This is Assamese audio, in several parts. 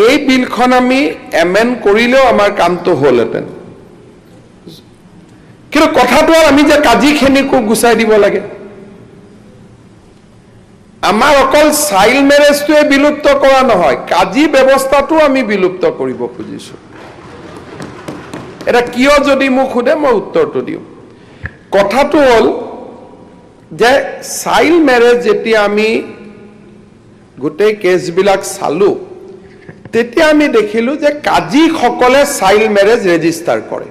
এই বিলখন আমি এমেন্ড কৰিলেও আমাৰ কামটো হ'লহেঁতেন কিন্তু কথাটো আমি যে কাজিখিনিকো গুচাই দিব লাগে আমাৰ অকল চাইল্ড মেৰেজটোৱে বিলুপ্ত কৰা নহয় কাজি ব্যৱস্থাটো আমি বিলুপ্ত কৰিব খুজিছো এটা কিয় যদি মোক খুদে মই উত্তৰটো দিওঁ কথাটো হ'ল যে চাইল্ড মেৰেজ যেতিয়া আমি গোটেই কেছবিলাক চালো তেতিয়া আমি দেখিলো যে কাজি সকলে চাইল্ড মেৰেজ ৰেজিষ্টাৰ কৰে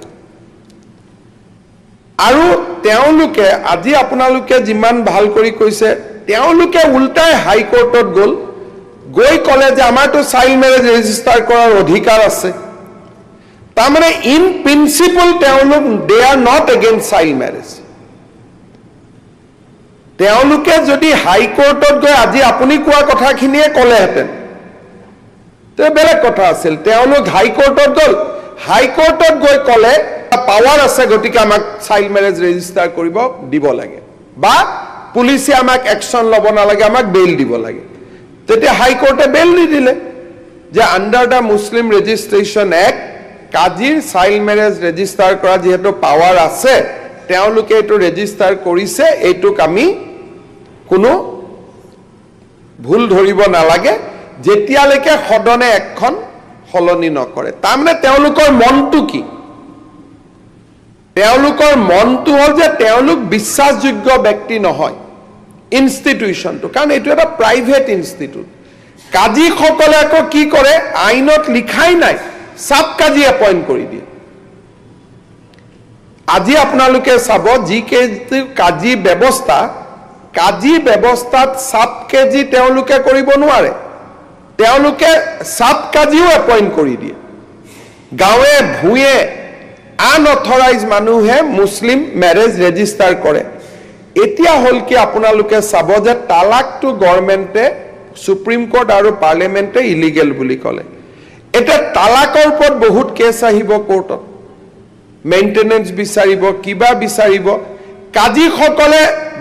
আৰু তেওঁলোকে আজি আপোনালোকে যিমান ভাল কৰি কৈছে তেওঁলোকে উল্টাই হাই কোৰ্টত গৈ কলে যে আমাৰটো চাইল্ড মেৰেজ ৰেজিষ্টাৰ কৰাৰ অধিকাৰ আছে তাৰমানে ইন প্ৰিন্সিপল তেওঁলোক they are not against child marriage তেওঁলোকে যদি হাই কোৰ্টত গৈ আজি আপুনি কোৱা কথাখিনিয়ে কলেহেঁতেন তে বেলেগ কথা আছিল তেওঁলোক হাই কোৰ্টত গৈ কলে পাৱাৰ আছে গতিকে আমাক চাইল্ড মেৰেজ ৰেজিষ্টাৰ কৰিব দিব লাগে বা পুলিচে আমাক একশন ল'ব নালাগে আমাক বেইল দিব লাগে তেতিয়া হাই কোৰ্টে বেইল দিলে যে under the Muslim registration act কাজিৰ চাইল্ড মেৰেজ ৰেজিষ্টাৰ কৰা যেহেতু পাৱাৰ আছে তেওঁলোকে এইটো ৰেজিষ্টাৰ কৰিছে এইটোক আমি কোনো ভুল ধৰিব নালাগে যেতিয়ালৈকে সদনে এখন সলনি নকৰে তাৰমানে তেওঁলোকৰ মনটো কি তেওঁলোকৰ মনটো হ'ল যে তেওঁলোক বিশ্বাসযোগ্য ব্যক্তি নহয় ইনষ্টিটিউচনটো কাৰণ এইটো এটা প্ৰাইভেট ইনষ্টিটিউট কাজী সকলে আকৌ কি কৰে আইনত লিখাই নাই সাব কাজী এপইণ্ট কৰি দিয়ে আজি আপোনালোকে চাব যি কাজী ব্যৱস্থাত সাব কেজি তেওঁলোকে কৰিব নোৱাৰে তেওঁলোকে সাব কাজীও এপইণ্ট কৰি দিয়ে গাঁৱে ভূঞে আনঅথৰাইজ মানুহে মুছলিম মেৰেজ ৰেজিষ্টাৰ কৰে এতিয়া হল কি আপোনালোকে চাব যে তালাকটো গভৰ্ণমেণ্টে সুপ্ৰিম কোৰ্ট আৰু পাৰ্লিমেণ্টে ইলিগেল বুলি ক'লে এটা তালাকৰ ওপৰত বহুত কেছ আহিব কোৰ্টত মেইনটেনেন্স বিচাৰিব কিবা বিচাৰিব কাজী সকলে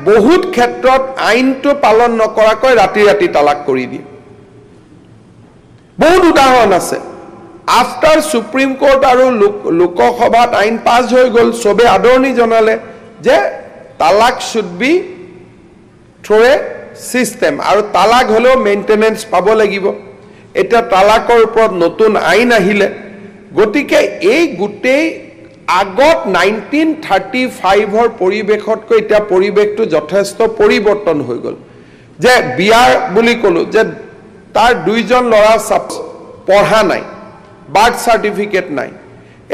বহুত ক্ষেত্ৰত আইনটো পালন নকৰাকৈ ৰাতি ৰাতি তালাক কৰি দিয়ে বহুত উদাহৰণ আছে আফটাৰ সুপ্ৰিম কোৰ্ট আৰু লোকসভাত আইন পাছ হৈ গ'ল সবে আদৰণি জনালে যে তালাক should be through a system আৰু তালাক হলেও মেইনটেনেন্স পাব লাগিব এটা তালাকৰ ওপৰত নতুন আইন আহিলে গতিকে এই গোটেই আগত 1935 পৰিবেশতকৈ এতিয়া পৰিবেশটো যথেষ্ট পৰিৱৰ্তন হৈ গ'ল যে বিয়াৰ বুলি কলো যে তাৰ দুইজন ল'ৰা পঢ়া নাই বাৰ্থ সাৰ্টিফিকেট নাই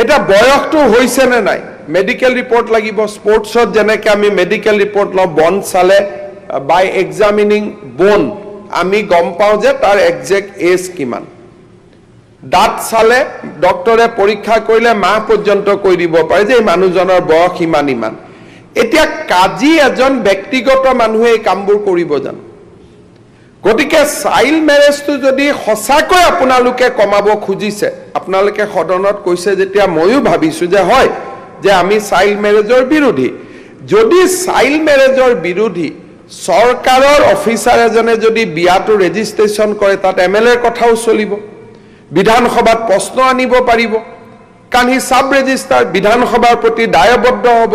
এটা বয়সটো হৈছে নে নাই মেডিকেল ৰিপৰ্ট লাগিব স্পৰ্টছত যেনেকৈ আমি মেডিকেল ৰিপৰ্ট লওঁ বন চালে বাই এক্সামিনিং বন আমি গম পাওঁ যে তাৰ একজেক্ট এজ কিমান দাঁত চালে ডক্টৰে পৰীক্ষা কৰিলে মাহ পৰ্যন্ত কৈ দিব পাৰে যে এই মানুহজনৰ বয়স ইমান এতিয়া কাজী এজন ব্যক্তিগত মানুহে এই কামবোৰ কৰিব জানো গতিকে চাইল্ড মেৰেজটো যদি সঁচাকৈ আপোনালোকে কমাব খুজিছে আপোনালোকে সদনত কৈছে যেতিয়া ময়ো ভাবিছো যে হয় যে আমি চাইল্ড মেৰেজৰ বিৰোধী যদি চাইল্ড মেৰেজৰ বিৰোধী সৰকাৰৰ অফিচাৰ এজনে যদি বিয়াটো ৰেজিষ্ট্ৰেশ্যন কৰে তাত এমএলএৰ কথাও চলিব বিধানসভাত প্ৰশ্ন আনিব পাৰিব কাৰণ হি সাব ৰেজিষ্টাৰ বিধানসভাৰ প্ৰতি দায়বদ্ধ হ'ব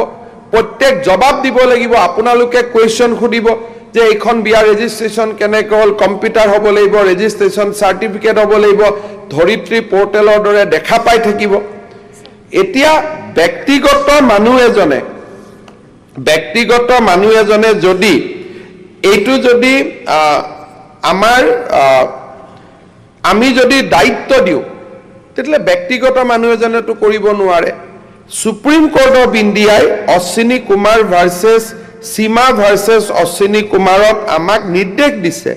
প্ৰত্যেক জবাব দিব লাগিব আপোনালোকে কোৱেশ্চন খুদিব যে এইখন বিয়া ৰেজিষ্ট্ৰেশ্যন কেনেকৈ হ'ল কম্পিউটাৰ হ'ব লাগিব ৰেজিষ্ট্ৰেশ্যন চাৰ্টিফিকেট হ'ব লাগিব ধৰিত্ৰী পৰ্টেলৰ দৰে দেখা পাই থাকিব এতিয়া ব্যক্তিগত মানুহ এজনে যদি এইটো যদি আমি যদি দায়িত্ব দিওঁ তেতিয়াহ'লে ব্যক্তিগত মানুহ এজনেতো কৰিব নোৱাৰে সুপ্ৰিম কোৰ্ট অফ ইণ্ডিয়াই অশ্বিনী কুমাৰ ভাৰ্চেছ সীমা ভাৰ্চেছ অশ্বিনী কুমাৰক আমাক নিৰ্দেশ দিছে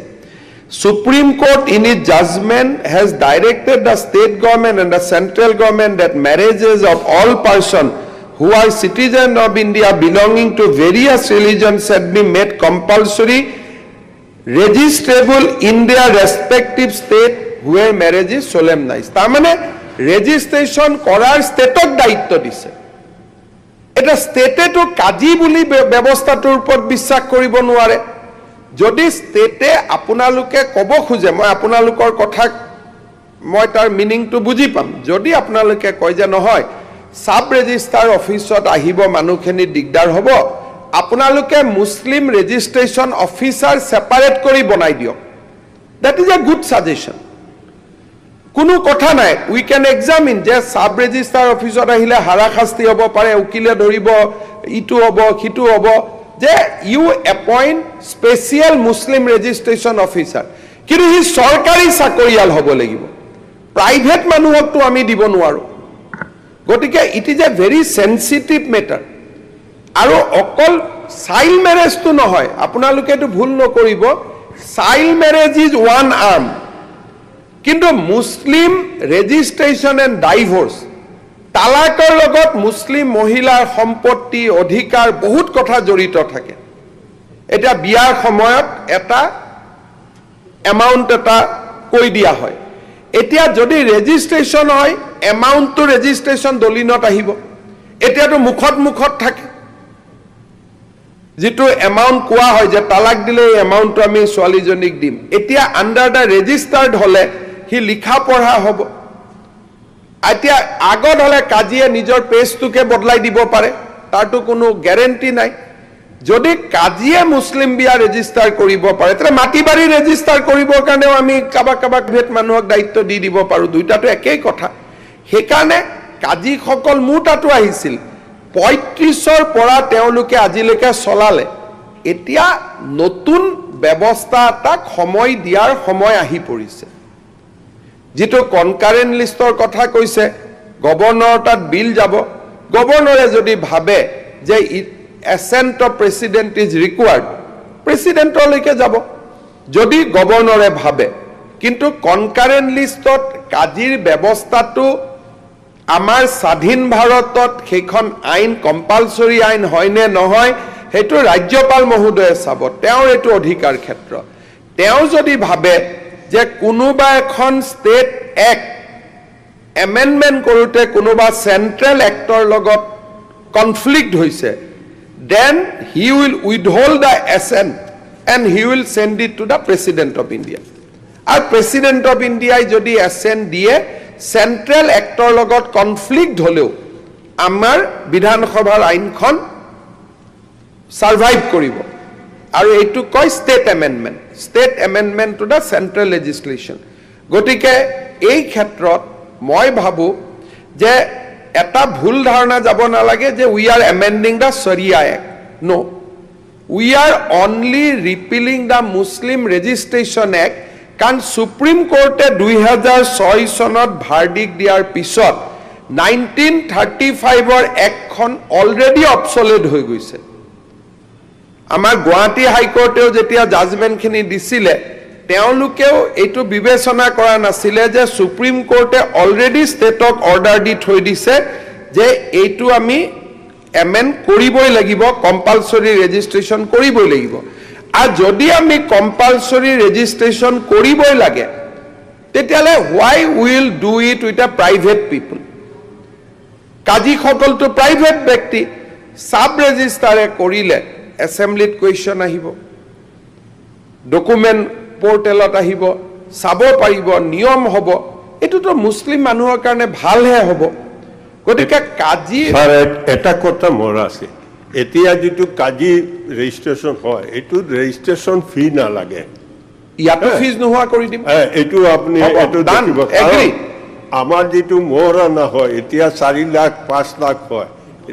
supreme court in it judgement has directed the state government and the central government that marriages of all person who are citizens of India belonging to various religions should be made compulsory registrable in their respective state where marriage is solemnized তাৰমানে ৰেজিষ্ট্ৰেশ্যন কৰাৰ ষ্টেটক দায়িত্ব দিছে এটা ষ্টেটেটো কাজী বুলি ব্যৱস্থাটোৰ ওপৰত বিশ্বাস কৰিব নোৱাৰে যদি ষ্টেটে আপোনালোকে ক'ব খোজে মই আপোনালোকৰ কথা মই তাৰ মিনিংটো বুজি পাম যদি আপোনালোকে কয় যে নহয় সাব ৰেজিষ্টাৰ অফিচত আহিব মানুহখিনি দিগদাৰ হ'ব আপোনালোকে মুছলিম ৰেজিষ্ট্ৰেশ্যন অফিচাৰ সেপাৰেট কৰি বনাই দিয়ক that is a good suggestion কোনো কথা নাই we can examine যে সাব ৰেজিষ্টাৰ অফিচত আহিলে হাৰাশাস্তি হ'ব পাৰে উকিলে ধৰিব ইটো হ'ব খিটো হ'ব যে you appoint special muslim registration officer কিন্তু হি সৰকাৰী চাকৰিয়াল হ'ব লাগিব প্ৰাইভেট মানুহকটো আমি দিব নোৱাৰো গতিকে it is a very sensitive matter আৰু অকল চাইল্ড মেৰেজটো নহয় আপোনালোকে এটো ভুল নকৰিব child marriage is one arm কিন্তু মুছলিম ৰেজিষ্ট্ৰেশ্যন এণ্ড ডাইভোৰ্স তালাকৰ লগত মুছলিম মহিলাৰ সম্পত্তি অধিকাৰ বহুত কথা জড়িত থাকে এটা বিয়াৰ সময়ত এটা এমাউন্ট এটা কৈ দিয়া হয় এতিয়া যদি ৰেজিষ্ট্ৰেশ্যন হয় এমাউন্টটো ৰেজিষ্ট্ৰেশ্যন দলিনত আহিব এতিয়াটো মুখত থাকে যেটো এমাউন্ট কোৱা হয় যে তালাক দিলে এই এমাউন্টটো আমি ছোৱালীজনীক দিম এতিয়া আন্ডাৰ দা ৰেজিষ্টাৰ্ড হলে হি লিখা পঢ়া হ'ব এতিয়া আগত হলে কাজিয়ে নিজৰ পেজটোকে বদলাই দিব পাৰে তাৰটো কোনো গ্যাৰান্টি নাই যদি কাজিয়ে মুছলিম বিয়া ৰেজিষ্টাৰ কৰিব পাৰে তেনে মাটিবাৰী ৰেজিষ্টাৰ কৰিবৰ কাৰণেও আমি কাবাক ভেট মানুহক দায়িত্ব দি দিব পাৰো দুইটাটো একেই কথা হেকানে কাজি সকল মুটাটো আহিছিল 35ৰ পৰা তেওঁলোকে আজিলৈকে চলালে এতিয়া নতুন ব্যৱস্থা এটা সময় দিয়াৰ সময় আহি পৰিছে যেটো কনকাৰেন্ট লিষ্টৰ কথা কৈছে গভৰ্ণৰ তাত বিল যাব গভৰ্ণৰে যদি ভাবে যে assent of president is required প্ৰেসিডেন্টলৈকে যাব যদি গভৰ্ণৰে ভাবে কিন্তু কনকাৰেন্ট লিষ্টত কাজিৰ ব্যৱস্থাটো আমাৰ স্বাধীন ভাৰতত সেইখন আইন কম্পালসৰি আইন হয়নে নহয় হেতু ৰাজ্যপাল মহোদয়ে চাব তেওঁৰ এটো অধিকাৰ ক্ষেত্ৰ তেওঁ যদি ভাবে যে কোনোবা এখন ষ্টেট এক্ট এমেন্ডমেন্ট কৰোতে কোনোবা সেন্ট্ৰেল এক্টৰ লগত কনফ্লিক্ট হৈছে then he will withhold the assent and he will send it to the president of India and president of India jodi assent die central actor logot conflict holeo amar bidhan sabhar ain khon survive koribo aru etu koi state amendment to the central legislation gotike ei khetrot moi bhabu je এটা ভুল ধাৰণা যাব নালাগে যে we are amending the Sharia Act no we are only repealing the Muslim Registration Act কাৰণ Supreme Court 2006 চনত ভাৰ্ডিক্ট দিয়াৰ পিছত 1935 ৰ একখন অলৰেডি অবসলেট হৈ গৈছে আমাৰ গুৱাহাটী হাই কোৰ্টেও যেতিয়া জাজমেন্টখিনি দিছিলে তেওঁলোকেও এটো বিবেচনা কৰা নাছিলে যে সুপ্ৰিম কোৰ্টে অলৰেডি ষ্টেটক অৰ্ডাৰ দি থৈ দিছে যে এটো আমি এমেন্ড কৰিবই লাগিব কম্পালসৰি ৰেজিষ্ট্ৰেচন কৰিবই লাগিব আৰু যদি আমি কম্পালসৰি ৰেজিষ্ট্ৰেচন কৰিবই লাগে তেতিয়ালে why will do it with a private people কাজি সকলটো প্ৰাইভেট ব্যক্তি সাব ৰেজিষ্টাৰে কৰিলে এছেম্বলিত কোৱেশ্চন আহিব ডকুমেন্ট পোৰ্টেলত আহিব সাব পাৰিব নিয়ম হ'ব এটোটো মুছলিম মানুহৰ কাৰণে ভালহে হ'ব গতিকে কাজি এটা কথা মোৰ আছে এতিয়া যেটো কাজি ৰেজিষ্ট্ৰেচন হয় এটো ৰেজিষ্ট্ৰেচন ফি না লাগে ইয়াতো ফিজ নোহোৱা কৰি দিম এটো আপুনি এটো দেখিব আমাৰ যেটো মোহৰা না হয় এতিয়া 4 লাখ 5 লাখ হয়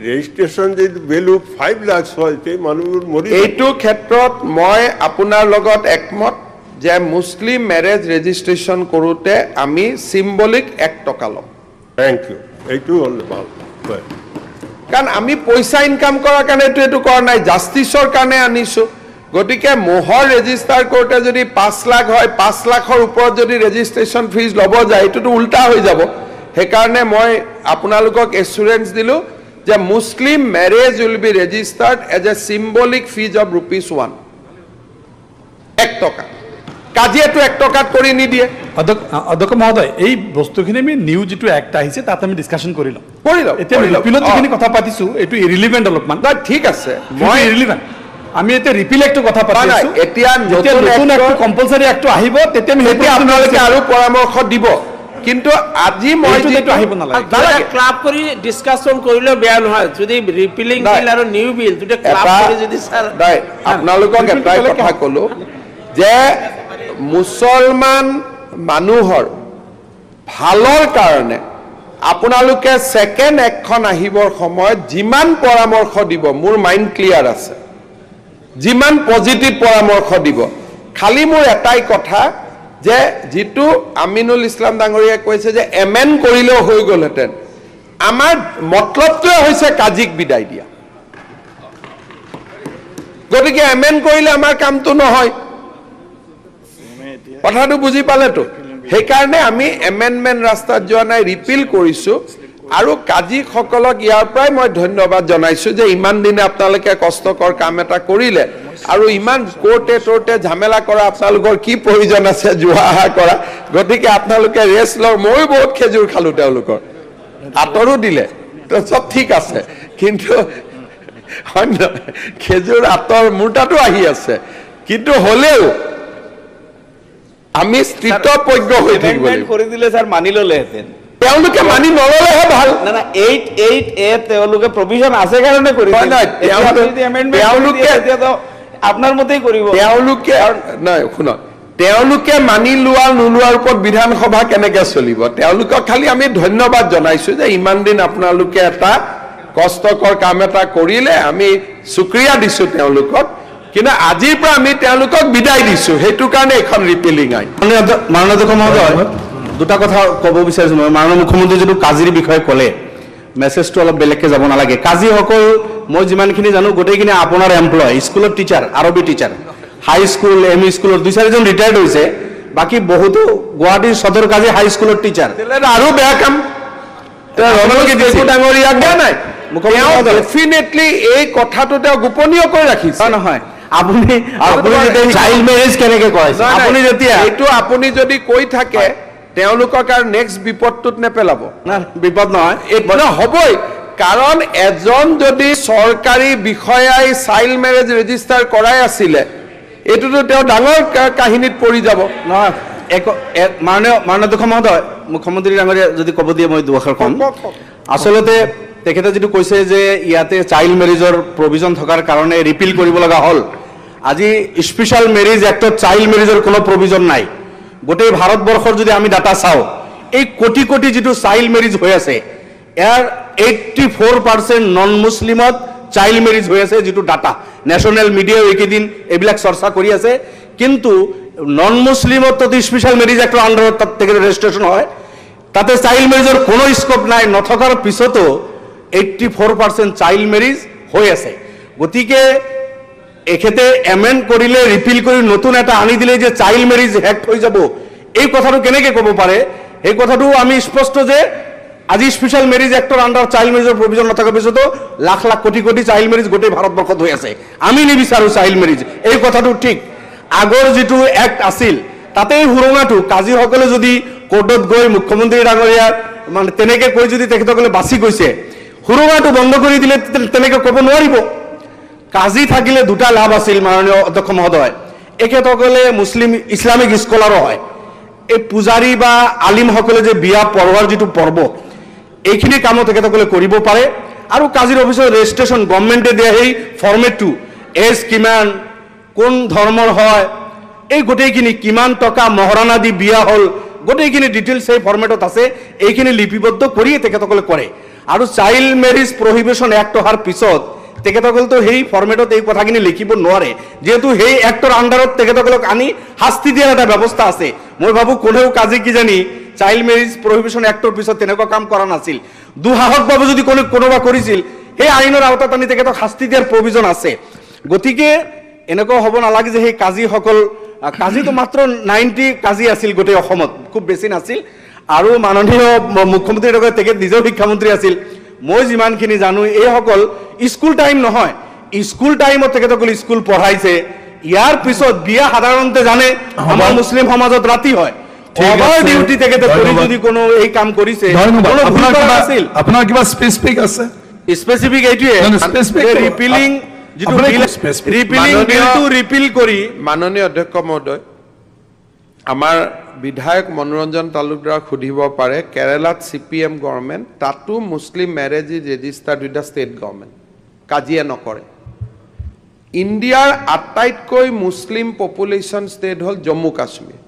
ৰেজিষ্ট্ৰেচন যে ভ্যালু 5 লাখ হয় তে মানুহৰ মৰি এটো ক্ষেত্ৰত মই আপোনাৰ লগত একমত যে মুছলিম ম্যাৰেজ ৰেজিষ্ট্ৰেচন কৰোতে আমি সিম্বলিক 1 টকা লম থ্যাংক ইউ এইটো হল ভাল কাৰণ আমি পইচা ইনকাম কৰাৰ কাৰণে এটো কৰা নাই জাস্টিসৰ কাৰণে আনিছো গতিকে মোহৰ ৰেজিষ্টাৰ কৰোতে যদি 5 লাখ হয় 5 লাখৰ ওপৰত যদি ৰেজিষ্ট্ৰেচন ফিজ লব যায় এটোটো উল্টা হৈ যাব হে কাৰণে মই আপোনালোকক এসুৰেন্স দিলো যে Muslim marriage will be registered as a symbolic fees of ₹1 1 টকা কাজিয়েটো 1 টকাত কৰি নিদিয়ে অধ্যক্ষ মহোদয় এই বস্তুখিনি আমি নিউ যেটো একটা আহিছে তাতে আমি ডিসকাশন কৰিলো এতিয়া ৰিপিলত যিখিনি কথা পাতিছো এটো ইৰিলিভেন্ট অলপমান ঠিক আছে মই ইৰিলিভেন্ট আমি এতিয়া ৰিপিল একটো কথা পাতিছো এতিয়া নতুন একটা কম্পালসৰি একটো আহিব তেতিয়া আমি এতিয়া আপোনালোকে আৰু পৰামৰ্শ দিব কিন্তু আজি মই এইটো আহিব নালাগে ক্লাব কৰি ডিসকাশন কৰিলে বেয়া নহয় যদি ৰিপিলিং বিল আৰু নিউ বিল দুটা ক্লাব কৰি যদি স্যাৰ আপোনালোকক এটাই কথা কলো যে মুছলমান মানুহৰ ভালৰ কাৰণে আপোনালোকে সেকেন্ড একখন আহিবৰ সময়ত যিমান পৰামৰ্শ দিব মোৰ মাইন্ড ক্লিয়াৰ আছে যিমান পজিটিভ পৰামৰ্শ দিব খালি মোৰ এটাই কথা যে যেটো আমিনুল ইসলাম ডাঙৰীয়াই কৈছে যে এমেন কৰিলেও হৈ গলহেতেন আমাৰ মতলবটো হৈছে কাজিক বিদায় দিয়া গতিকে এমেন কৰিলে আমাৰ কামটো নহয় কথাটো বুজি পালেতো সেইকাৰণে আমি এমেন্ডমেন্ট ৰাস্তাত যোৱা নাই ৰিপিল কৰিছো আৰু কাজিক সকলক ইয়াৰ পৰাই মই ধন্যবাদ জনাইছো যে ইমান দিনে আপোনালোকে কষ্টকৰ কাম এটা কৰিলে আৰু ইমান কোৰ্টে ঝামেলা কৰা আপোনালোকৰ কি প্ৰয়োজন আছে যোৱা আহা কৰা গতিকে আপোনালোকে ৰেষ্ট লওক মই বহুত খেজুৰ খালো তেওঁলোকৰ আতৰো দিলে তো সব ঠিক আছে কিন্তু অন্য খেজুৰ আতৰ মুটাটো আহি আছে কিন্তু হলেও আমি স্থিতপজ্ঞ হৈ থাকিব কৰি দিলে স্যাৰ মানি ললেহেঁতেন তেওঁলোকে মানি নললেহে ভাল না না 88 এ তেওঁলোকে প্ৰভিজন আছে কাৰণে কৰি তেওঁলোকে আপোনাৰ মতেই কৰিব তেওঁলোকে নাই শুন তেওঁলোকে মানি লোৱা নোলোৱাৰ ওপৰত বিধানসভা কেনেকে চলিব তেওঁলোকক খালি আমি ধন্যবাদ জনাইছো যে ইমান দিন আপোনালোকে এটা কষ্টকৰ কাম এটা কৰিলে আমি শুক্ৰিয়া দিছো তেওঁলোকক কিন্তু আজিৰ পৰা আমি তেওঁলোকক বিদায় দিছো হেতু কাৰণে এখন ৰিপিলিং আইন মাননীয় অধ্যক্ষ মহোদয় দুটা কথা ক'ব বিচাৰিছো মই মাননীয় মুখ্যমন্ত্ৰী যেটো কাজিৰ বিষয়ে ক'লে মেছেজটো অলপ বেলেগকে যাব নালাগে কাজি সকল মই যিমানখিনি জানো গোটেইখিনি আপোনাৰ এমপ্লয় স্কুলৰ টিচাৰ আৰবি টিচাৰ হাই স্কুল এমই স্কুলৰ দুই চাৰিজন ৰিটায়াৰ্ড হৈছে বাকি বহুতো গুৱাহাটীৰ সদৰ কাজি হাই স্কুলৰ টিচাৰ আৰু বেয়া কাম ৰণকে দেখো ডাঙৰীয়া জ্ঞা নাই ডেফিনেটলি এই কথাটো তেওঁ গোপনীয় কৰি ৰাখিছে নহয় আপুনি চাইল্ড মেৰেজ কেনেকে কৰাইছে আপুনি যেতিয়া এইটো আপুনি যদি কৈ থাকে তেওঁলোকক আৰু নেক্সট বিপদটোত নেপেলাব না বিপদ নহয় এটা হবই কাৰণ এজন যদি চৰকাৰী বিষয়াই চাইল্ড মেৰেজ ৰেজিষ্টাৰ কৰাই আছিলে এটোতো তেওঁ ডাঙৰ কাহিনীত পৰি যাব নহয় মাননীয় অধ্যক্ষ মহোদয় মুখ্যমন্ত্ৰী ডাঙৰীয়া যদি ক'ব দিয়ে মই দুআষাৰ কম আচলতে তেখেতে যেটো কৈছে যে ইয়াতে চাইল্ড মেৰেজৰ প্ৰভিজন থকাৰ কাৰণে ৰিপিল কৰিব লগা হল আজি স্পেশাল মেৰেজ এক্টত চাইল্ড মেৰেজৰ কোনো প্ৰভিজন নাই গোটেই ভাৰতবৰ্ষৰ যদি আমি ডাটা চাও এই কোটি কোটি যেটো চাইল্ড মেৰেজ হৈ আছে ইয়াৰ 84% নন মুছলিমত চাইল্ড মেৰেজ হৈ আছে যেটো ডাটা ন্যাশনাল মিডিয়া একেদিন এবিলাক চৰ্চা কৰি আছে কিন্তু নন মুছলিমত তো স্পেশাল মেৰেজ এক্টৰ আন্ডাৰত তাত থেকে ৰেজিষ্ট্ৰেচন হয় তাতে চাইল্ড মেৰেজৰ কোনো স্কোপ নাই নথকাৰ পিছতো 84% চাইল্ড মেৰেজ হৈ আছে গতিকে এখেতে এমেন্ড কৰিলে ৰিপিল কৰি নতুন এটা আনি দিলে যে চাইল্ড মেৰেজ হেক্ট হৈ যাব এই কথাটো কেনেকে ক'ব পাৰে এই কথাটো আমি স্পষ্ট যে আজি স্পেশাল মেৰেজ এক্টৰ আন্ডাৰ চাইল্ড মেৰেজৰ প্ৰভিজন নথকাৰ পিছতো লাখ লাখ কোটি কোটি চাইল্ড মেৰেজ গোটেই ভাৰতবৰ্ষত হৈ আছে আমি নিবিচাৰো চাইল্ড মেৰেজ এই কথাটো ঠিক আগৰ যেটো এক্ট আছিল তাতে হুৰঙাটো কাজী সকলে যদি কোৰ্টত গৈ মুখ্যমন্ত্ৰী ডাঙৰীয়া মানে তেনেকে কৈ যদি তেখেতসকলে বাছি গৈছে হুৰঙাটো বন্ধ কৰি দিলে তেনেকে ক'ব নোৱাৰিব কাজী থাকিলে দুটা লাভ আছিল মাননীয় অধ্যক্ষ মহোদয় একেতকলে মুসলিম ইসলামিক স্কলারও হয় এই পূজাৰী বা আলিম সকলে যে বিয়া পঢ়োৱাৰ যেটো পৰ্ব এইখিনি কামত একেতকলে কৰিব পাৰে আৰু কাজীৰ অফিসৰ ৰেজিষ্ট্ৰেচন গভৰ্নমেন্টে দিয়া এই ফৰ্মেটটো এজ কিমান কোন ধৰ্মৰ হয় এই গোটেইখিনি কিমান টকা মহৰানা দি বিয়া হল গোটেইখিনি ডিটেইলছ এই ফৰ্মেটত আছে এইখিনি লিপিবদ্ধ কৰি তেখেতসকলে কৰে আৰু চাইল্ড মেৰেজ প্ৰহিবিশন এক্ট অহাৰ পিছত তেখেতসকল তো সেই ফৰ্মেটত এই কথাখিনি লিখিব নোৱাৰে যেহেতু সেই এক্টৰ আন্ডাৰত তেখেতসকলক আনি শাস্তি দিয়াৰ এটা ব্যৱস্থা আছে মই ভাবো কোনেও কাজী কি জানি চাইল্ড মেৰেজ প্ৰহিবিশন এক্টৰ পিছত তেনেকুৱা কাম কৰা নাছিল দুহাহকভাৱে যদি কোনোবা কৰিছিল সেই আইনৰ আওতাত আনি তেখেতক শাস্তি দিয়াৰ প্ৰভিজন আছে গতিকে এনেকুৱা হ'ব নালাগে যে সেই কাজীসকল কাজী তো মাত্ৰ 90 কাজী আছিল গোটেই অসমত খুব বেছি নাছিল আৰু মাননীয় মুখ্যমন্ত্ৰীৰ লগত তেখেত নিজেও শিক্ষামন্ত্ৰী আছিল মই যিমানখিনি জানো এই সকল স্কুল টাইম নহয় স্কুল টাইমত তেখেতসকল স্কুল পঢ়াইছে ইয়াৰ পিছত বিয়া সাধাৰণতে জানে আমাৰ মুছলিম সমাজত ৰাতি হয় ওভাৰ ডিউটি তেখেতে কৰি যদি কোনো এই কাম কৰিছে আপোনাৰ কিবা স্পেসিফিক আছে স্পেসিফিক এইটোৱে ৰিপিলিং যেটো ৰিপিলিং বিলটো ৰিপিল কৰি মাননীয় অধ্যক্ষ মহোদয় আমাৰ বিধায়ক মনোৰঞ্জন তালুকদাৰক সুধিব পাৰে কেৰালাত CPM গভৰ্ণমেণ্ট তাতো Muslim marriage is registered with the state government কাজিয়া নকৰে ইণ্ডিয়াৰ আটাইতকৈ মুছলিম পপুলেশ্যন ষ্টেট হ'ল জম্মু কাশ্মীৰ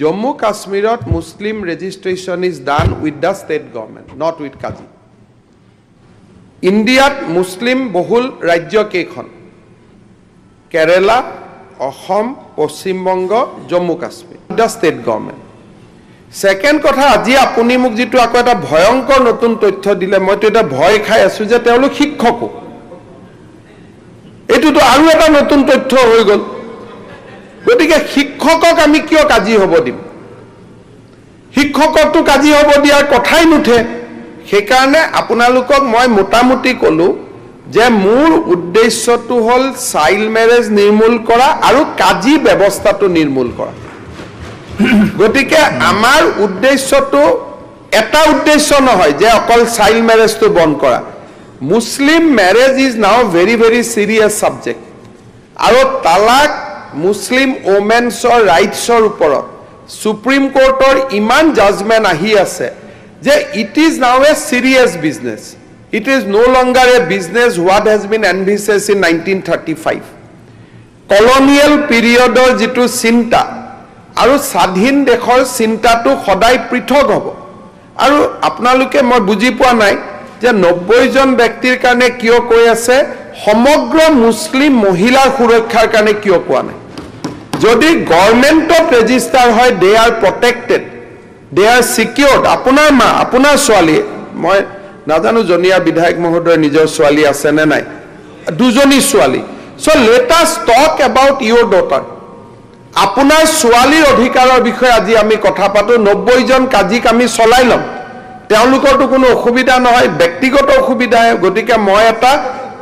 জম্মু কাশ্মীৰত Muslim registration is done with the state government not with কাজি ইণ্ডিয়াত মুছলিম বহুল ৰাজ্য কেইখন Kerala Assam Paschimbanga Jammu Kashmir the state government second কথা আজি আপুনি মোক যিটো আকৌ এটা ভয়ংকৰ নতুন তথ্য দিলে মইতো এটা ভয় খাই আছোঁ যে তেওঁলোক শিক্ষকো এইটোতো আৰু এটা নতুন তথ্য হৈ গ'ল গতিকে শিক্ষকক আমি কিয় কাজি হ'ব দিম শিক্ষককতো কাজি হ'ব দিয়াৰ কথাই নুঠে সেইকাৰণে আপোনালোকক মই মোটামুটি ক'লোঁ যে মোৰ উদ্দেশ্যটো হ'ল চাইল্ড মেৰেজ নিৰ্মূল কৰা আৰু কাজি ব্যৱস্থাটো নিৰ্মূল কৰা গতিকে আমাৰ উদ্দেশ্যটো এটা উদ্দেশ্য নহয় যে অকল চাইল্ড মেৰেজটো বন্ধ কৰা Muslim marriage is now very very serious subject আৰু তালাক মুছলিম ওমেন্সৰ ৰাইটছৰ ওপৰত সুপ্ৰিম কোৰ্টৰ ইমান জাজমেণ্ট আহি আছে যে it is now A serious business It is no longer a business what has been envisaged in 1935. Colonial period or jitu sinta aru sadhin dekhor sinta tu khodai prithok hobo aru apnaluke moi buji poa nai je 90 jon byaktir karone kiyo koi ase সমগ্ৰ মুসলিম মহিলাৰ সুৰক্ষাৰ কাৰণে কিয় কোৱা নাই যদি গভৰ্ণমেণ্টত ৰেজিষ্টাৰ হয় দে আৰ প্ৰটেক্টেড দে আৰ সিকিউৰড আপোনাৰ মা আপোনাৰ ছোৱালী মই নাজানো জনিয়া বিধায়ক মহোদয় নিজৰ ছোৱালী আছে নে নাই দুজনী ছোৱালী so let us talk about Euro daughter আপোনাৰ ছোৱালীৰ অধিকাৰৰ বিষয়ে আজি আমি কথা পাতো 90 জন কাজিক আমি চলাই লম তেওঁলোকৰটো কোনো অসুবিধা নহয় ব্যক্তিগত অসুবিধা গতিকে মই এটা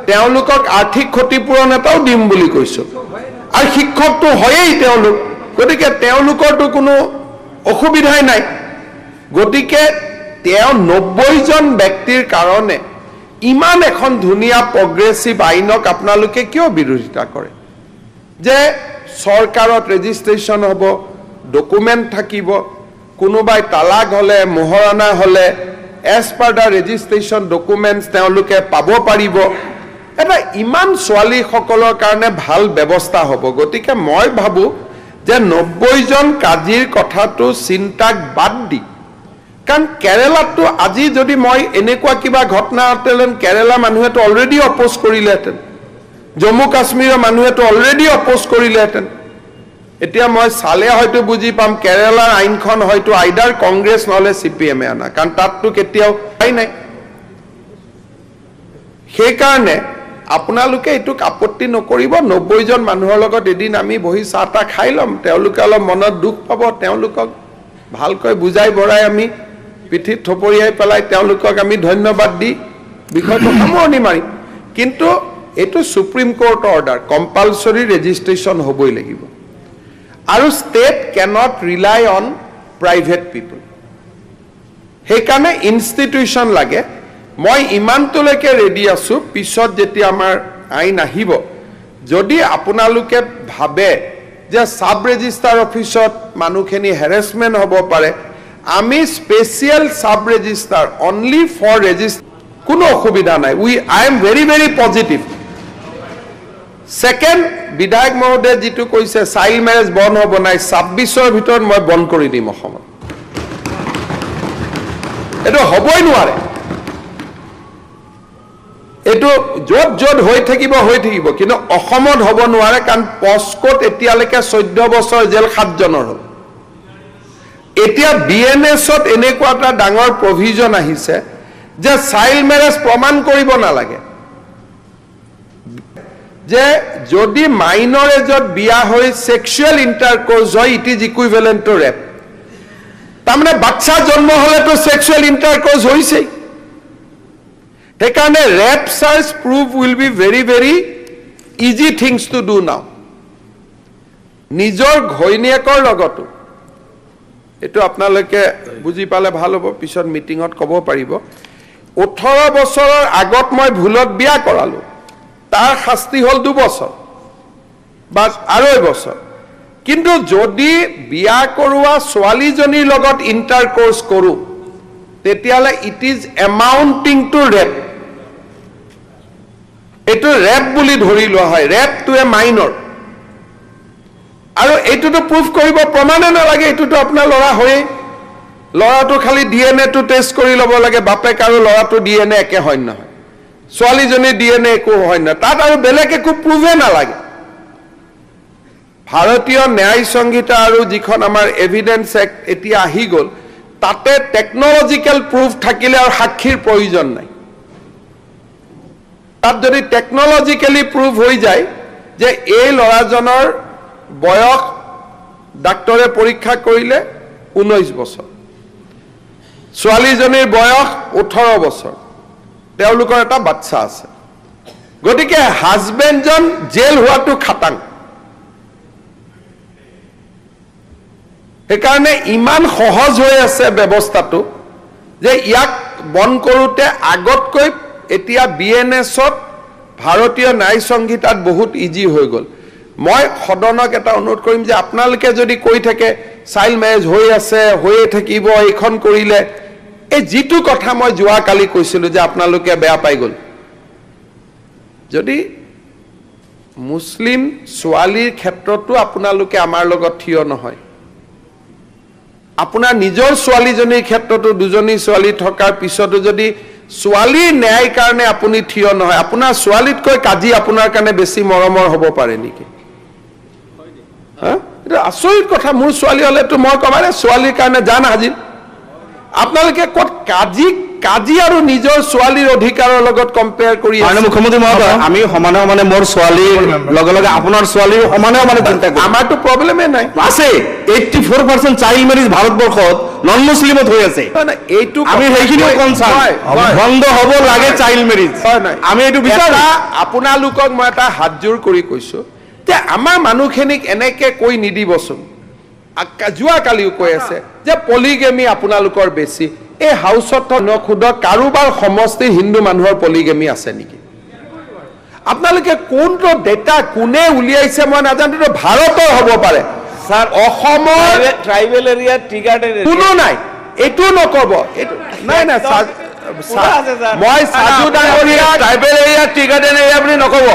তেওঁলোকক আৰ্থিক ক্ষতিপূৰণ এটাও দিম বুলি কৈছো আৰু শিক্ষকটো হয়েই তেওঁলোক গতিকে তেওঁলোকৰটো কোনো অসুবিধাই নাই গতিকে 90 জন ব্যক্তিৰ কাৰণে ইমান এখন ধুনিয়া প্ৰগ্ৰেছিভ আইনক আপোনালোকে কিয় বিৰোধিতা কৰে যে সৰকাৰত ৰেজিষ্ট্ৰেচন হ'ব ডকুমেন্ট থাকিব কোনোবাই তালাক হলে মোহৰানা হলে এজ পাৰ দা ৰেজিষ্ট্ৰেচন ডকুমেন্টছ তেওঁলোকে পাব পাৰিব এটা ইমান ছোৱালী সকলৰ কাৰণে ভাল ব্যৱস্থা হ'ব গতিকে মই ভাবো যে 90 জন কাজিৰ কথাটো চিন্তাক বাদ দি কাৰণ কেৰালাটো আজি যদি মই এনেকুৱা কিবা ঘটনা আতেলেন কেৰালা মানুহেটো অলৰেডি অপোজ কৰিলেহেঁতেন জম্মু কাশ্মীৰৰ মানুহেটো অলৰেডি অপোজ কৰিলেহেঁতেন এতিয়া মই চালে হয়তো বুজি পাম কেৰালাৰ আইনখন হয়তো আইডাৰ কংগ্ৰেছ নহলে CPM আনা কাৰণ তাতটো কেতিয়াও নাই সেইকাৰণে আপোনালোকে এইটো আপত্তি নকৰিব 90 জন মানুহৰ লগত এদিন আমি বহি চাহটা খাই লম তেওঁলোকে অলপ মনত দুখ পাব তেওঁলোকক ভালকৈ বুজাই বৰাই আমি পিঠিত থপৰিয়াই পেলাই তেওঁলোকক আমি ধন্যবাদ দি বিষয়টো সামৰণি মাৰিম কিন্তু এটো supreme court order compulsory registration হ'বই লাগিব আৰু ষ্টেট ক্যানট ৰিলাই অন প্ৰাইভেট পিপল সেইকাৰণে ইনষ্টিটিউচন লাগে মই ইমানটোলৈকে ৰেডি আছো পিছত যেতিয়া আমাৰ আইন আহিব যদি আপোনালোকে ভাবে যে সাব ৰেজিষ্ট্ৰাৰ অফিসত মানুহখিনি হেৰাসমেন্ট হ'ব পাৰে আমি special sub registrar only for registry কোনো অসুবিধা নাই I am very very positive second বিধায়ক মহোদয় যেটো কৈছে চাইল্ড মেৰেজ বন্ধ হ'ব নাই 26ৰ ভিতৰত মই বন্ধ কৰি দিম অসমত এটো হ'বই নোৱাৰে এটো যত যত হৈ থাকিব কিন্তু অসমত হ'ব নোৱাৰে কাৰণ পস্কোত এতিয়ালৈকে 14 বছৰ জেল 7 জনৰ হ'ল এতিয়া BNSত এনেকুৱা এটা ডাঙৰ প্ৰভিজন আহিছে যে চাইল্ড মেৰেজ প্ৰমাণ কৰিব নালাগে যে যদি মাইনৰ এজত বিয়া হৈ সেক্সুৱেল ইন্টাৰকোৰ্স হয় it is equivalent to rape তাৰমানে বাচ্চা জন্ম হলেতো সেক্সুৱেল ইন্টাৰকোৰ্স হৈছে সেইকাৰণে rape charge prove will be very very easy things to do now নিজৰ ঘৈণীয়েকৰ লগতো এটো আপোনালোকে বুজি পালে ভাল হ'ব পিছত মিটিংত ক'ব পাৰিব 18 বছৰৰ আগত মই ভুলত বিয়া কৰালো তাৰ শাস্তি হল 2 বছৰ বা 2.5 বছৰ কিন্তু যদি বিয়া কৰোৱা ছোৱালীজনীৰ লগত ইণ্টাৰকোৰ্স কৰোঁ তেতিয়ালে it is amounting two rap এটো ৰেপ বুলি ধৰি লোৱা হয় ৰেপ টু এ মাইনৰ আৰু এটোটো প্ৰুফ কৰিব প্ৰমাণে নালাগে এটোটো আপোনাৰ ল'ৰা হয় ল'ৰাটো খালি ডিএনএ টো টেষ্ট কৰি ল'ব লাগে বাপেক আৰু ল'ৰাটো ডিএনএ একে হয় নহয় ছোৱালীজনী ডিএনএ একো হয় না তাত আৰু বেলেগ একো প্ৰুফে নালাগে ভাৰতীয় ন্যায় সংহিতা আৰু যিখন আমাৰ এভিডেন্স এক্ট এতিয়া আহি গ'ল তাতে টেকনলজিক্যাল প্ৰুফ থাকিলে আৰু সাক্ষীৰ প্ৰয়োজন নাই তাত যদি টেকনলজিক্যালি প্ৰুফ হৈ যায় যে এই ল'ৰাজনৰ বয়স ডাক্তৰে পৰীক্ষা কৰিলে 19 বছৰ ছোৱালীজনীৰ বয়স 18 বছৰ তেওঁলোকৰ এটা বাচ্চা আছে গতিকে হাজবেণ্ডজন জেল হোৱাটো খাটাং সেইকাৰণে ইমান সহজ হৈ আছে ব্যৱস্থাটো যে ইয়াক বন কৰোতে আগতকৈ এতিয়া বিএনএছত ভাৰতীয় ন্যায় সংহিতাত বহুত ইজি হৈ গ'ল মই সদনক এটা অনুৰোধ কৰিম যে আপোনালোকে যদি কৈ থাকে চাইল্ড মেৰেজ হৈ আছে হৈয়ে থাকিব এইখন কৰিলে এই যিটো কথা মই যোৱা কালি কৈছিলো যে আপোনালোকে বেয়া পাই গ'ল যদি মুছলিম ছোৱালীৰ ক্ষেত্ৰতো আপোনালোকে আমাৰ লগত থিয় নহয় আপোনাৰ নিজৰ ছোৱালীজনীৰ ক্ষেত্ৰতো দুজনী ছোৱালী থকাৰ পিছতো যদি ছোৱালীৰ ন্যায় কাৰণে আপুনি থিয় নহয় আপোনাৰ ছোৱালীতকৈ কাজি আপোনাৰ কাৰণে বেছি মৰমৰ হ'ব পাৰে নেকি হা এটা আচৰিত কথা মোৰ ছোৱালী হলেতো মই কমাৰে ছোৱালীৰ কাৰণে জান হাজিৰ আপোনালোকে ক'ত কাজি আৰু নিজৰ ছোৱালীৰ অধিকাৰৰ লগত কম্পেয়াৰ কৰি আছে মুখ্যমন্ত্ৰী মহোদয় আমি সমানে সমানে মোৰ ছোৱালীৰ লগে লগে আপোনাৰ ছোৱালীৰ সমানে সমানে চিন্তা কৰোঁ আমাৰতো প্ৰব্লেমে নাই আছে 84% চাইল্ড মেৰেজ ভাৰতবৰ্ষত নন মুছলিমত হৈ আছে এইটো আমি সেইখিনিও কনচাৰ্ন বন্ধ হ'ব লাগে চাইল্ড মেৰেজ আমি এইটো বিচাৰো আপোনালোকক মই এটা হাতজোৰ কৰি কৈছো যে আমাৰ মানুহখিনিক এনেকে কৈ নিদিবচোন যোৱা কালিও কৈ আছে যে পলিগেমি আপোনালোকৰ বেছি এই হাউচত নখুদক কাৰোবাৰ সমষ্টি হিন্দু মানুহৰ পলিগেমি আছে নেকি আপোনালোকে কোনটো ডেটা কোনে উলিয়াইছে মই নাজানো ভাৰতৰ হ'ব পাৰে স্যাৰ অসমৰ ট্ৰাইবেল এৰিয়া টি গাৰ্ডেন কোনো নাই এইটো নকব নাই নাই মই সাজু ডাঙৰীয়া tribal area tea garden area বুলি নকব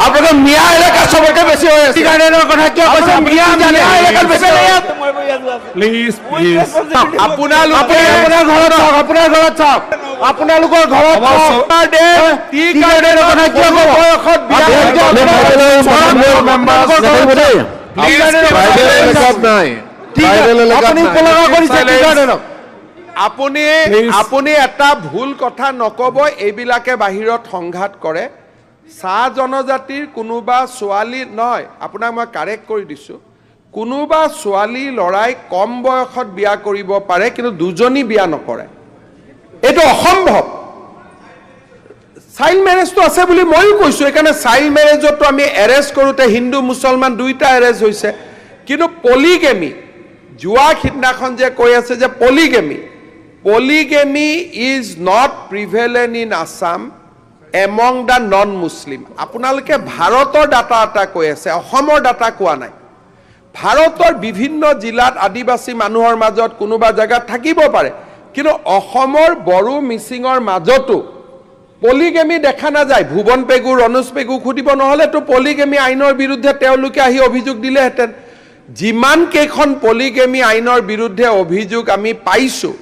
আপোনালোকৰ মিয়া এলেকা চবকে বেছি হৈ আছে টি গাৰ্ডেনৰ কথা কিয় কৈছে মিয়া এলেকা বেছি হৈ আছে প্লিজ আপোনাৰ ঘৰত চাওক আপোনালোকৰ ঘৰত টি গাৰ্ডেনৰ কথা কিয় কব আপুনি এটা ভুল কথা নকব এইবিলাকে বাহিৰত সংঘাত কৰে চাহ জনজাতিৰ কোনোবা ছোৱালী নহয় আপোনাক মই কাৰেক্ট কৰি দিছো কোনোবা ছোৱালী লৰাই কম বয়সত বিয়া কৰিব পাৰে কিন্তু দুজনী বিয়া নকৰে এইটো অসম্ভৱ চাইল্ড মেৰেজটো আছে বুলি মইও কৈছো এখানে চাইল্ড মেৰেজটো আমি এৰেষ্ট কৰোতে হিন্দু মুছলমান দুইটা এৰেষ্ট হৈছে কিন্তু পলিগেমি জুৱা খিদনাখন যে কৈ আছে যে polygamy is not prevalent in Assam among the non-Muslim. আপোনালোকে ভাৰতৰ ডাটা এটা কৈ আছে অসমৰ ডাটা কোৱা নাই ভাৰতৰ বিভিন্ন জিলাত আদিবাসী মানুহৰ মাজত কোনোবা জায়গাত থাকিব পাৰে কিন্তু অসমৰ বড়ো মিছিঙৰ মাজতো পলিগেমি দেখা নাযায় ভুৱন পেগু ৰনুজ পেগু খুদিব নহলে তো পলিগেমি আইনৰ বিৰুদ্ধে তেওঁলোকে আহি অভিযোগ দিলেহেঁতেন যিমান কেইখন পলিগেমি আইনৰ বিৰুদ্ধে অভিযোগ আমি পাইছো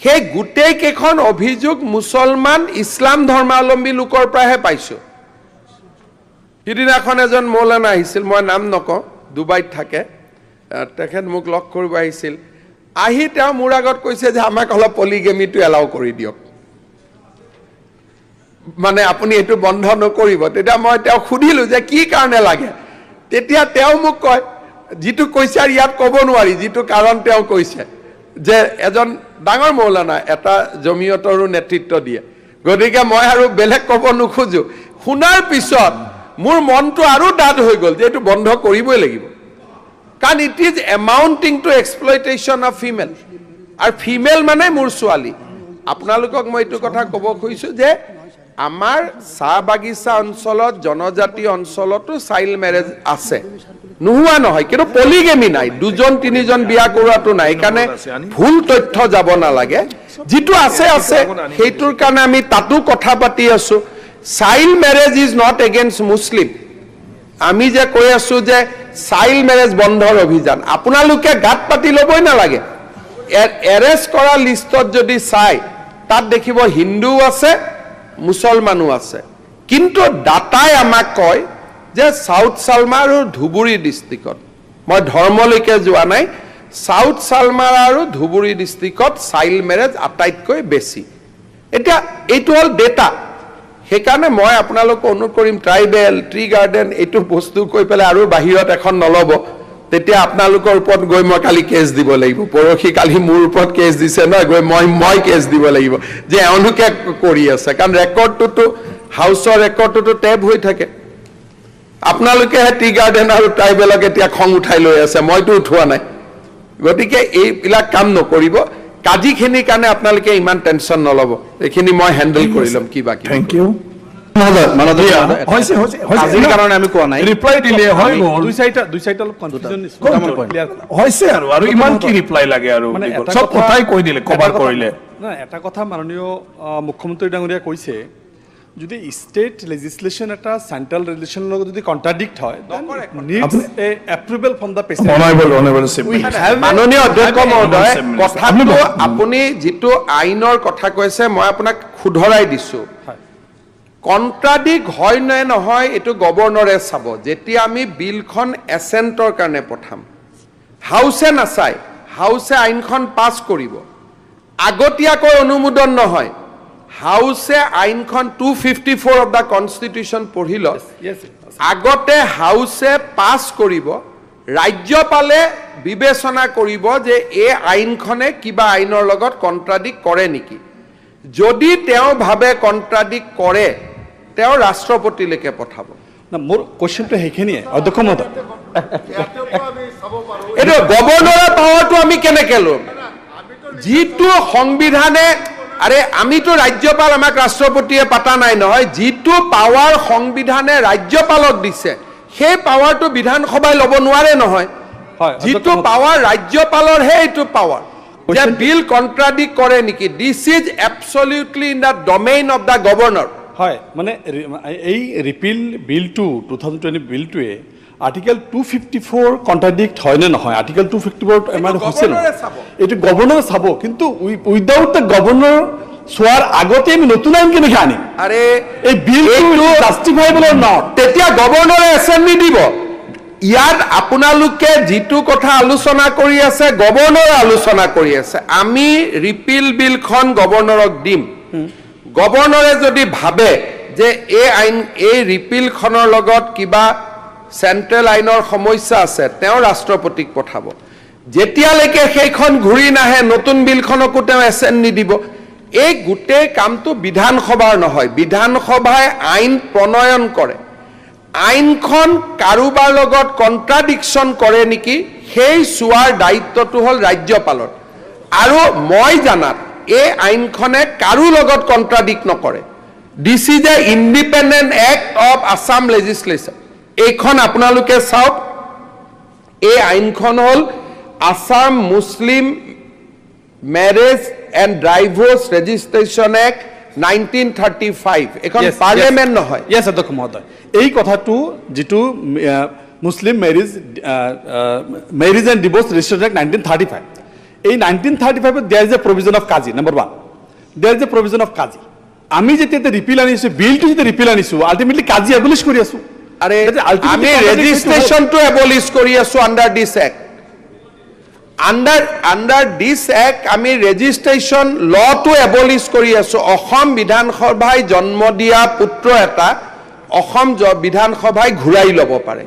সেই গুটেই কেইখন অভিযোগ মুছলমান ইছলাম ধৰ্মাৱলম্বী লোকৰ পৰাহে পাইছো সিদিনাখন এজন মৌলানা আহিছিল মই নাম নকওঁ দুবাইত থাকে তেখেত মোক লগ কৰিব আহিছিল আহি তেওঁ মোৰ আগত কৈছে যে আমাক অলপ পলিগেমিটো এলাউ কৰি দিয়ক মানে আপুনি এটো বন্ধ নকৰিব তেতিয়া মই তেওঁ খুদিলো যে কি কাৰণে লাগে তেতিয়া তেওঁ মোক কয় যিটো কৈছে আৰু ইয়াত ক'ব নোৱাৰি যিটো কাৰণ তেওঁ কৈছে যে এজন ডাঙৰ মৌলানা এটা জমিয়তৰো নেতৃত্ব দিয়ে গতিকে মই আৰু বেলেগ ক'ব নোখোজো শুনাৰ পিছত মোৰ মনটো আৰু ডাঠ হৈ গ'ল যে এটো বন্ধ কৰিবই লাগিব কাৰণ it is amounting to exploitation of female আৰু ফিমেল মানে মোৰ ছোৱালী আপোনালোকক মই এইটো কথা ক'ব খুজিছো যে আমাৰ চাহ বাগিচা অঞ্চলত জনজাতি অঞ্চলতো চাইল্ড মেৰেজ আছে নোহোৱা নহয়, কিন্তু পলিগেমি নাই, 2-3জন বিয়া কৰোৱাটো নাই, সেইকাৰণে ভুল তথ্য যাব নালাগে। যিটো আছে আছে, সেইটোৰ কাৰণে আমি তাতো কথা পাতি আছো। Child marriage is not against Muslim. আমি যে কৈ আছো যে চাইল্ড মেৰেজ বন্ধৰ অভিযান, আপোনালোকে গাত পাতি ল'বই নালাগে। এৰেষ্ট কৰা লিষ্টত যদি চাই, তাত দেখিব হিন্দুও আছে, মুছলমানো আছে, কিন্তু ডাটাই আমাক কয় যে সাউথ সালমা আৰু ধুবুৰী ডিষ্ট্ৰিক্টত, মই ধৰ্মলৈকে যোৱা নাই, সাউথ সালমা আৰু ধুবুৰী ডিষ্ট্ৰিক্টত চাইল্ড মেৰেজ আটাইতকৈ বেছি। এতিয়া এইটো হ'ল ডেটা, সেইকাৰণে মই আপোনালোকক অনুৰোধ কৰিম, ট্ৰাইবেল, ট্ৰি গাৰ্ডেন এইটো বস্তু কৈ পেলাই আৰু বাহিৰত এখন নল'ব, তেতিয়া আপোনালোকৰ ওপৰত গৈ মই কালি কেছ দিব লাগিব। পৰহি কালি মোৰ ওপৰত কেছ দিছে নহয়, গৈ মই কেছ দিব লাগিব যে এওঁলোকে কৰি আছে, কাৰণ ৰেকৰ্ডটোতো হাউচৰ ৰেকৰ্ডটোতো টেপ হৈ থাকে। আপোনালোকেহে টি গাৰ্ডেন আৰু ট্ৰাইবেলক এতিয়া খং উঠাই লৈ আছে, মইতো উঠোৱা নাই। গতিকে এইবিলাক কাম নকৰিব। কাজিখিনিৰ কাৰণে আপোনালোকে ইমান টেনশ্যন নল'ব, এইখিনি মই হেণ্ডেল কৰি ল'ম কিবা কিবি। Thank you. আজিৰ কাৰণে আমি কোৱা নাই, ৰিপ্লাই দিলে হয় গ'ল। দুই চাৰিটা অলপ কনফিউজন হৈছে আৰু ইমান কি ৰিপ্লাই লাগে আৰু চব কথাই কৈ দিলে, কভাৰ কৰিলে। এটা কথা মাননীয় মুখ্যমন্ত্ৰী ডাঙৰীয়া কৈছে, যদি ষ্টেট লেজিসলেশন এটা সেন্ট্ৰাল লেজিসলেশনৰ লগত যদি কন্ট্ৰাডিক্ট হয়, needs a approval from the president. মাননীয় অধ্যক্ষ মহোদয়, কথাটো আপুনি যিটো আইনৰ কথা কৈছে মই আপোনাক শুধৰাই দিছো। কন্ট্ৰাডিক্ট হয় নে নহয় এইটো গভৰ্ণৰে চাব। যেতিয়া আমি বিলখন এছেণ্টৰ কাৰণে পঠাম, হাউচে নাচায়, হাউচে আইনখন পাছ কৰিব, আগতীয়াকৈ অনুমোদন নহয়, হাউচে আইনখন 254 অফ দ্য কনষ্টিটিউশ্যন পঢ়ি লওক, আগতে হাউচে পাছ কৰিব, ৰাজ্যপালে বিবেচনা কৰিব যে এই আইনখনে কিবা আইনৰ লগত কন্ট্ৰাডিক্ট কৰে নেকি। যদি তেওঁ ভাবে কন্ট্ৰাডিক্ট কৰে, তেওঁ ৰাষ্ট্ৰপতিলৈকে পঠাব। মোৰ কোৱেশ্চনটো সেইখিনিয়ে অধ্যক্ষ মহোদয়, এইটো গভৰ্ণৰৰ পাৱাৰটো আমি কেনেকে ল'ম? যিটো সংবিধানে, আৰে আমিতো ৰাজ্যপাল, আমাক ৰাষ্ট্ৰপতিয়ে পাতা নাই নহয়, যিটো পাৱাৰ সংবিধানে ৰাজ্যপালক দিছে সেই পাৱাৰটো বিধানসভাই ল'ব নোৱাৰে নহয়। যিটো পাৱাৰ ৰাজ্যপালৰহে এইটো পাৱাৰ, যে বিল কন্ট্ৰাডিক্ট কৰে নেকি। This is absolutely in the domain of the governor. হয়, মানে এই ৰিপিল বিলটো 2020 বিলটোৱে আৰ্টিকেল 254 কন্ট্ৰাডিক্ট হয় নে নহয়, আৰ্টিকেল 254 এমান হৈছে ন, এইটো গভৰ্ণৰে চাব, কিন্তু উইদাউট দ্য গভৰ্ণৰ চোৱাৰ আগতে আমি নতুন আইন কেনেকৈ আনিম? আৰে এই বিলটো জাষ্টিফাইবল নট, তেতিয়া গভৰ্ণৰে এছেম্বলি দিব। ইয়াত আপোনালোকে যিটো কথা আলোচনা কৰি আছে, গভৰ্ণৰে আলোচনা কৰি আছে। আমি ৰিপিল বিলখন গভৰ্ণৰক দিম, গভৰ্ণৰে যদি ভাবে যে এই ৰিপিলখনৰ লগত কিবা চেন্ট্ৰেল আইনৰ সমস্যা আছে, তেওঁ ৰাষ্ট্ৰপতিক পঠাব। যেতিয়ালৈকে সেইখন ঘূৰি নাহে, নতুন বিলখনকো তেওঁ এছেন নিদিব। এই গোটেই কামটো বিধানসভাৰ নহয়, বিধানসভাই আইন প্ৰণয়ন কৰে। আইনখন কাৰোবাৰ লগত কন্ট্ৰাডিকশ্যন কৰে নেকি, সেই চোৱাৰ দায়িত্বটো হ'ল ৰাজ্যপালৰ। আৰু মই জানাত এই আইনখনে কাৰো লগত কন্ট্ৰাডিক্ট নকৰে। This is a independent act of Assam legislation. এইখন আপোনালোকে চাওক, এই আইনখন হ'ল Assam Muslim marriage and divorce registration act 1935। এখন পাৰ্লিয়ামেণ্ট নহয়। ইয়েছ অধ্যক্ষ মহোদয়, এই কথাটো যিটো Muslim marriage and divorce registration act 1935, এই 1935 there is a provision of কাজি। Number 1, there is a provision of কাজি। আমি যেতিয়া ৰিপিল আনিছো, বিলটো যেতিয়া ৰিপিল আনিছো, আল্টিমেটলি কাজি এবলিছ কৰি আছো। আৰে আমি ৰেজিষ্ট্ৰেশ্যনটো এবলিছ কৰি আছো আণ্ডাৰ দিছ এক্ট। আণ্ডাৰ দিছ এক্ট আমি ৰেজিষ্ট্ৰেশ্যন লটো এবলিছ কৰি আছো। অসম বিধানসভাই জন্ম দিয়া পুত্ৰ এটা অসম বিধানসভাই ঘূৰাই ল'ব পাৰে।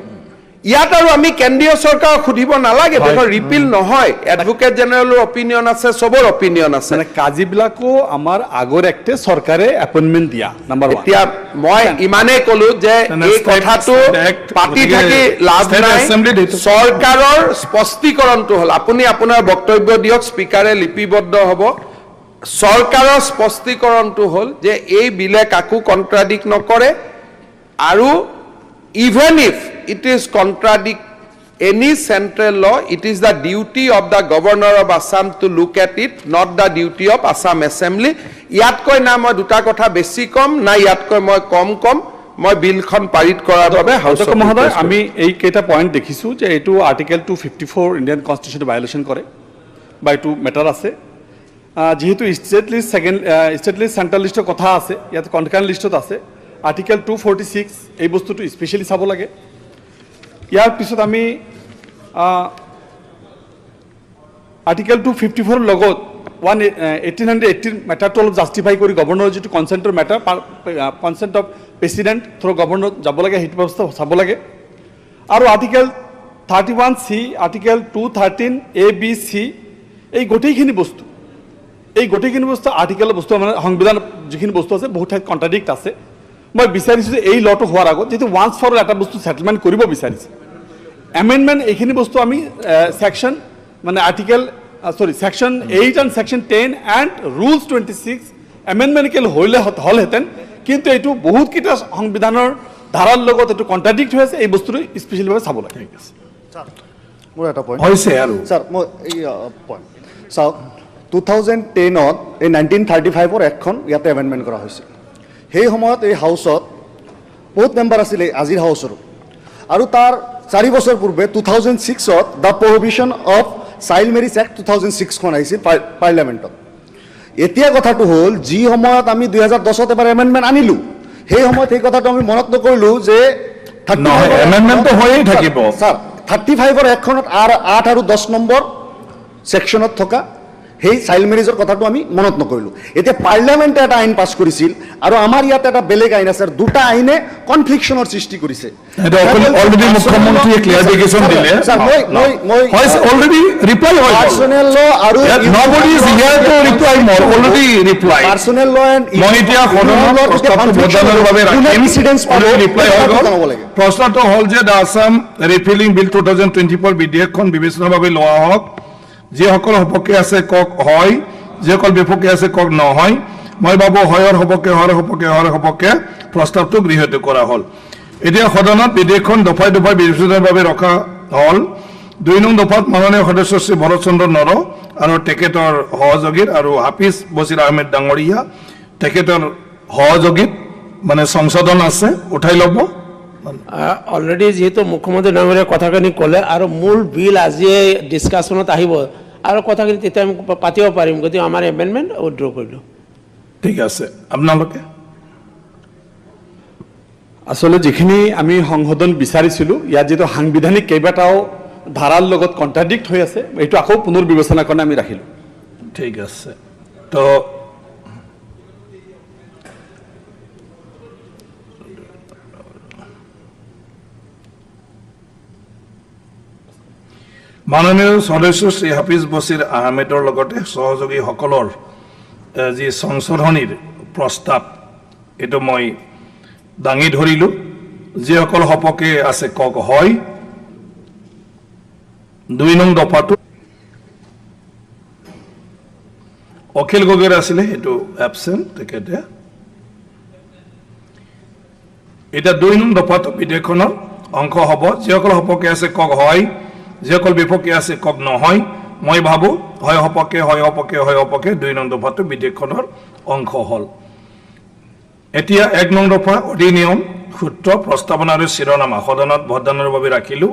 ইয়াত আৰু আমি কেন্দ্ৰীয় চৰকাৰক সুধিব নালাগে, ৰিপিল নহয়। এডভোকেট জেনেৰেলৰ অপিনিয়ন আছে, চবৰ অপিনিয়ন আছে। কাজিবিলাকো আমাৰ আগৰ এক্টে চৰকাৰে এপইণ্টমেণ্ট দিয়া। নম্বৰ 1, এতিয়া মই ইমানেই ক'লো যে এই কথাটো পাতি থাকি লাভ নাই। চৰকাৰৰ স্পষ্টীকৰণটো হ'ল, আপুনি আপোনাৰ বক্তব্য দিয়ক, স্পীকাৰে লিপিবদ্ধ হ'ব। চৰকাৰৰ স্পষ্টীকৰণটো হ'ল যে এই বিলে কাকো কন্ট্ৰাডিক্ট নকৰে, আৰু even if it is contradict any central law, it is the duty of the governor of Assam to look at it, not the duty of Assam Assembly. ইয়াতকৈ না মই দুটা কথা বেছি কম না ইয়াতকৈ মই কম মই বিলখন পাৰিত কৰাৰ বাবে অধ্যক্ষ মহোদয় আমি এই কেইটা পইণ্ট দেখিছোঁ যে এইটো আৰ্টিকেল 254 ইণ্ডিয়ান কনষ্টিটিউশ্যন ভায়োলেশ্যন কৰে বা এইটো মেটাৰ আছে যেহেতু ষ্টেট লিষ্ট চেণ্ট্ৰেল লিষ্টৰ কথা আছে ইয়াত কনকাৰেণ্ট লিষ্টত আছে আৰ্টিকেল 246 এই বস্তুটো স্পেচিয়েলি চাব লাগে ইয়াৰ পিছত আমি আৰ্টিকেল 254 লগত 1880 মেটাৰটো অলপ জাষ্টিফাই কৰি গভৰ্ণৰৰ যিটো কনচেণ্টৰ matter consent of president through governor যাব লাগে সেইটো ব্যৱস্থা চাব লাগে আৰু article 31C article 213 A B C এই গোটেইখিনি বস্তু আৰ্টিকেলৰ বস্তু মানে সংবিধান যিখিনি বস্তু আছে বহুত ঠাইত কণ্ট্ৰাডিক্ট আছে মই বিচাৰিছোঁ যে এই লটো হোৱাৰ আগত যিটো ওৱান্স ফৰ এটা বস্তু ছেটেলমেণ্ট কৰিব বিচাৰিছে এমেণ্ডমেণ্ট এইখিনি বস্তু আমি ছেকশ্যন মানে article section 8 and section 10 and rules 26 amendment হ'লহেঁতেন কিন্তু এইটো বহুতকেইটা সংবিধানৰ ধাৰাৰ লগত এইটো কণ্ট্ৰাডিক্ট হৈ আছে এই বস্তুটো স্পেচিয়েলিভাৱে চাব লাগে মোৰ এটা পইণ্ট হৈছে আৰু ছাৰ মই এই পইণ্ট চাওক 2010ত এই 1935ৰ এক্টখন ইয়াতে এমেণ্ডমেণ্ট কৰা হৈছিল সেই সময়ত এই হাউচত বহুত মেম্বাৰ আছিলে আজিৰ হাউচৰো আৰু তাৰ 4 বছৰ পূৰ্বে 2006ত the prohibition of child marriage act 2006খন আহিছিল পাৰ্লিয়ামেণ্টত এতিয়া কথাটো হ'ল যি সময়ত আমি 2010ত এবাৰ এমেণ্ডমেণ্ট আনিলোঁ সেই সময়ত সেই কথাটো আমি মনত নকৰিলোঁ যে এমেণ্ডমেণ্টটো হৈয়ে থাকিব ছাৰ 35ৰ এক্টখনত 8 আৰু 10 নম্বৰ ছেকশ্যনত থকা সেই চাইল্ড মেৰিজৰ কথাটো আমি মনত নকৰিলোঁ এতিয়া পাৰ্লিয়ামেণ্টে এটা আইন পাছ কৰিছিল আৰু আমাৰ ইয়াত এটা বেলেগ আইন আছে দুটা আইনে কনফ্লিকশ্যনৰ সৃষ্টি কৰিছে অলৰেডি মুখ্যমন্ত্ৰীয়ে ক্লিয়াৰিফিকেশ্যন দিলে মই অলৰেডি ৰিপ্লাই হয় পাৰ্চনেল ল আৰু nobody is here to reply মোৰ already reply personal law and মই এতিয়া সদনৰ প্ৰস্তাৱটো বদলাবৰ বাবে ৰাখিম ৰিপ্লাই হৈ গ'ল প্ৰশ্নটো হ'ল যে দ্য আছাম ৰিপিলিং বিল 2024 বিধেয়কখন বিবেচনাৰ বাবে লোৱা হওক যিসকল সপক্ষে আছে কক হয় যিসকল বিপক্ষে আছে কক নহয় মই ভাবোঁ হয়ৰ সপক্ষে প্ৰস্তাৱটো গৃহীত কৰা হ'ল এতিয়া সদনত বিধেয়কখন দফাই বিবেচনাৰ বাবে ৰখা হ'ল 2 নং দফাত মাননীয় সদস্য শ্ৰী ভৰত চন্দ্ৰ নৰ আৰু তেখেতৰ সহযোগীত আৰু হাফিজ বছিৰ আহমেদ ডাঙৰীয়া তেখেতৰ সহযোগীত মানে সংশোধন আছে উঠাই ল'ব অলৰেডি যেহেতু মুখ্যমন্ত্ৰী ডাঙৰীয়াই কথাখিনি ক'লে আৰু মূল বিল আজি ডিছকাশ্যনত আহিব আৰু কথাখিনি তেতিয়া আমি পাতিব পাৰিম গতিকে আমাৰ এমেণ্ডমেণ্ট উইথড্ৰ কৰিলোঁ ঠিক আছে আপোনালোকে আসলে যিখিনি আমি সংশোধন বিচাৰিছিলোঁ ইয়াত যিটো সাংবিধানিক কেইবাটাও ধাৰাৰ লগত কণ্ট্ৰাডিক্ট হৈ আছে এইটো আকৌ পুনৰ বিবেচনাৰ কাৰণে আমি ৰাখিলোঁ ঠিক আছে তো মাননীয় সদস্য শ্ৰী হাফিজ বছিৰ আহমেদৰ লগতে সহযোগীসকলৰ যি সংশোধনীৰ প্ৰস্তাৱ এইটো মই দাঙি ধৰিলোঁ যিসকল সপক্ষে আছে কক হয় 2 নং দফাটো অখিল গগৈৰ আছিলে এইটো এবচেণ্ট তেখেতে এটা 2 নং দফাটো বিধেয়কখনৰ অংশ হ'ব যিসকল সপক্ষে আছে কক হয় যিসকল বিপক্ষে আছে কক নহয় মই ভাবোঁ হয় সপক্ষে 2 নং দফাটো বিধেয়কখনৰ অংশ হ'ল এতিয়া 1 নং দফা অধিনিয়ম সূত্ৰ প্ৰস্তাৱনা আৰু শিৰোনামা সদনত ভোটদানৰ বাবে ৰাখিলোঁ